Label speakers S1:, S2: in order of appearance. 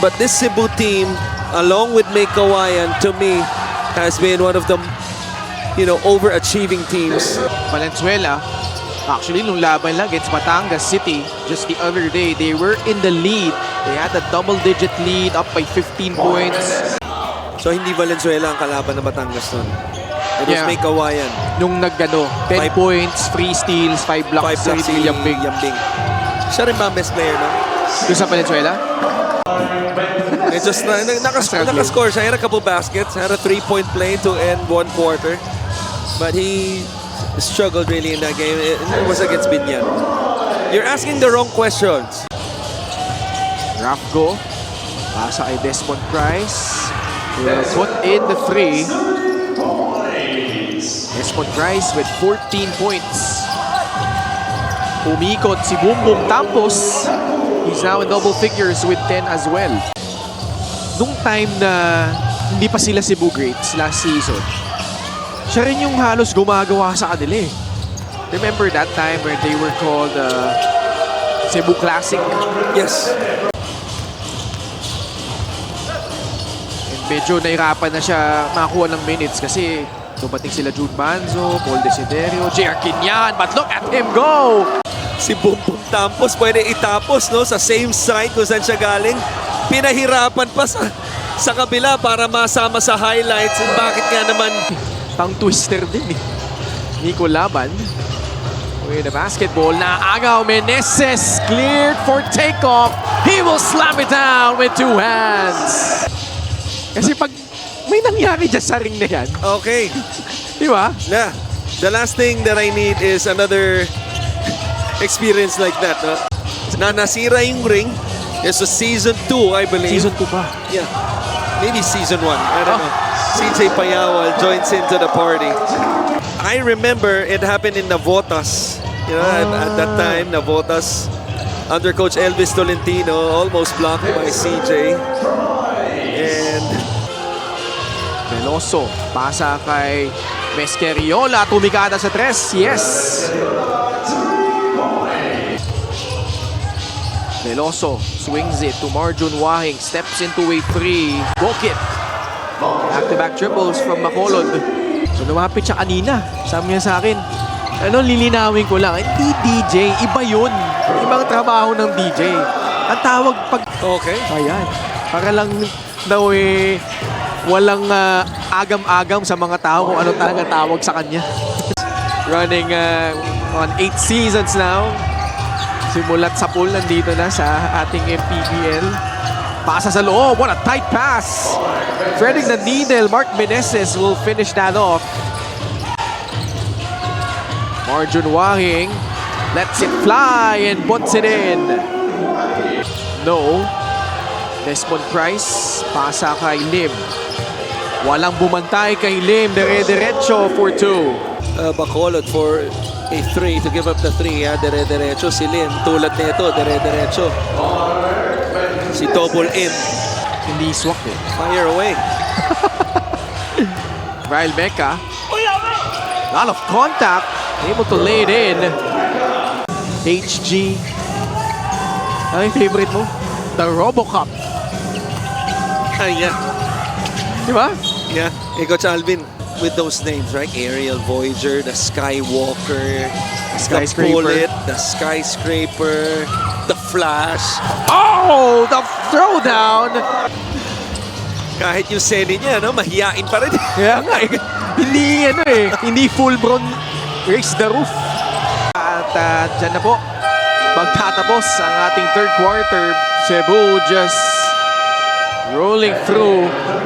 S1: But this Cebu team, along with May Kawayan, to me, has been one of the, overachieving teams.
S2: Valenzuela, actually, nung laban lang against Batangas City, just the other day, they were in the lead. They had a double-digit lead, up by 15 points.
S1: So hindi Valenzuela ang kalaban ng Batangas nun. It was May Kawayan.
S2: Nung 10 points, 3 steals, 5 blocks,
S1: 5 blocks si
S2: Yambing.
S1: Siya rin ba ang best player, no?
S2: Doon sa Valenzuela?
S1: It just nakascore siya. He had a couple baskets. Had a 3-point play to end one quarter. But he struggled really in that game. It was against Binyan. You're asking the wrong questions.
S2: Rafgo. Pasa kay Desmond Price. Will put in the 3. Desmond Price with 14 points. Umikot si Bumbum Tampos. He's now in double figures with 10 as well. Nung time na hindi pa sila Cebu Greats last season, siya rin yung halos gumagawa sa kanila eh. Remember that time where they were called Cebu Classic?
S1: Yes.
S2: And medyo nahirapan na siya makakuha ng minutes kasi dumating sila Jude Manzo, Paul Desiderio, J.R. Quinyan, but look at him go!
S1: Si Bumbum Tampos pwede itapos, no, sa same side kung saan siya galing. Pinahirapan pa sa kabila para masama sa highlights. And bakit nga naman?
S2: Tang twister din eh. Nico Laban with the basketball. Naagaw Meneses cleared for takeoff. He will slam it down with 2 hands. Kasi pag may nangyari dyan sa ring na yan.
S1: Okay.
S2: Di ba?
S1: Yeah. The last thing that I need is another experience like that. No? Na nasira yung ring. This was season 2, I believe.
S2: Season 2 pa.
S1: Yeah. Maybe season 1. I don't know. CJ Payawal joins into the party. I remember it happened in Navotas. At that time, Navotas under Coach Elvis Tolentino, almost blocked by CJ. And
S2: Veloso, pasa kay Mesqueriola, tumikada sa 3. Yes! Veloso swings it to Marjun Wahing, steps into a 3. Bokit. Back-to-back triples from Bacolod. So lumapit siya kanina. Sabi niya sa akin, lilinawin ko lang, hindi DJ, iba yun. Ibang trabaho ng DJ. Ang tawag pag...
S1: okay.
S2: Ayan. Para lang daw walang agam-agam sa mga tao kung ano talaga tawag sa kanya. Running on 8 seasons now. Simulat sa pool, nandito na sa ating MPBL. Pasa sa loob. What a tight pass. Threading the needle. Mark Meneses will finish that off. Marjun Wahing lets it fly and puts it in. No. Desmond Price. Pasa kay Lim. Walang bumantay kay Lim. Dire-diretso for 2.
S1: Bacolod for a 3 to give up the 3. Dire-diretso si Lim. Tulad nito, dire-diretso. Si Double M.
S2: Hindi swak eh.
S1: Fire away.
S2: Ryle Mecca. A lot of contact. Able to lay it in. HG. Ano yung favorite mo? The Robocop.
S1: Yeah.
S2: Di ba?
S1: Yeah. Hey, Coach Alvin, with those names, right? Aerial Voyager, the Skywalker,
S2: Skyscraper.
S1: the Bullet, the Skyscraper, the Flash.
S2: Oh! The throwdown!
S1: Kahit yung seni niya, no, mahiyain pa rin.
S2: Kaya nga eh. Hindi full-blown raise the roof. At dyan na po. Magtatapos ang ating third quarter. Cebu just rolling through.